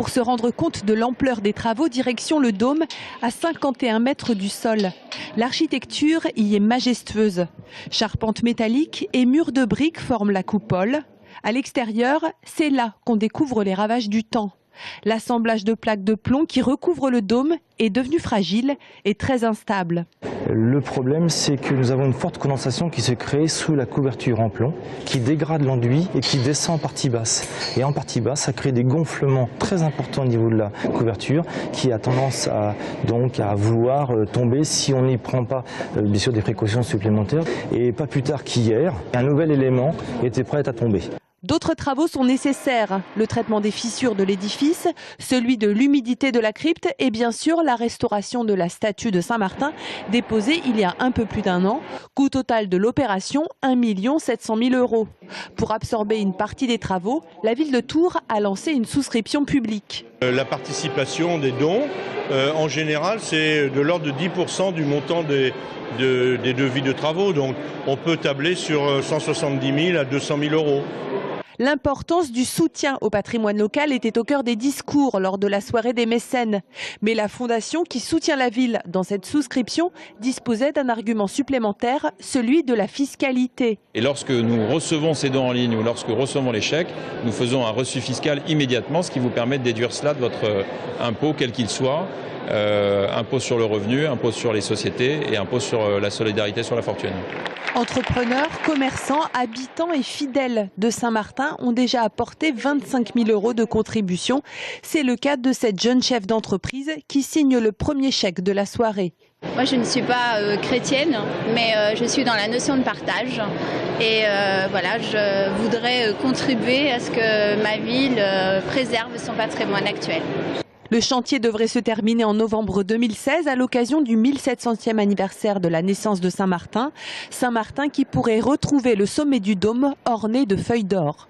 Pour se rendre compte de l'ampleur des travaux, direction le Dôme, à 51 mètres du sol. L'architecture y est majestueuse. Charpente métallique et murs de briques forment la coupole. À l'extérieur, c'est là qu'on découvre les ravages du temps. L'assemblage de plaques de plomb qui recouvrent le dôme est devenu fragile et très instable. Le problème, c'est que nous avons une forte condensation qui se crée sous la couverture en plomb, qui dégrade l'enduit et qui descend en partie basse. Et en partie basse, ça crée des gonflements très importants au niveau de la couverture, qui a tendance à vouloir tomber si on n'y prend pas bien sûr des précautions supplémentaires. Et pas plus tard qu'hier, un nouvel élément était prêt à tomber. D'autres travaux sont nécessaires. Le traitement des fissures de l'édifice, celui de l'humidité de la crypte et bien sûr la restauration de la statue de Saint-Martin déposée il y a un peu plus d'un an. Coût total de l'opération, 1 700 000 €. Pour absorber une partie des travaux, la ville de Tours a lancé une souscription publique. La participation des dons, en général, c'est de l'ordre de 10% du montant des devis de travaux. Donc on peut tabler sur 170 000 à 200 000 €. L'importance du soutien au patrimoine local était au cœur des discours lors de la soirée des mécènes. Mais la fondation qui soutient la ville dans cette souscription disposait d'un argument supplémentaire, celui de la fiscalité. Et lorsque nous recevons ces dons en ligne ou lorsque nous recevons les chèques, nous faisons un reçu fiscal immédiatement, ce qui vous permet de déduire cela de votre impôt, quel qu'il soit. Impôt sur le revenu, impôt sur les sociétés et impôt sur la solidarité sur la fortune. Entrepreneurs, commerçants, habitants et fidèles de Saint-Martin ont déjà apporté 25 000 € de contribution. C'est le cas de cette jeune chef d'entreprise qui signe le premier chèque de la soirée. Moi, je ne suis pas chrétienne, mais je suis dans la notion de partage. Et voilà, je voudrais contribuer à ce que ma ville préserve son patrimoine actuel. Le chantier devrait se terminer en novembre 2016 à l'occasion du 1700e anniversaire de la naissance de Saint-Martin. Saint-Martin qui pourrait retrouver le sommet du dôme orné de feuilles d'or.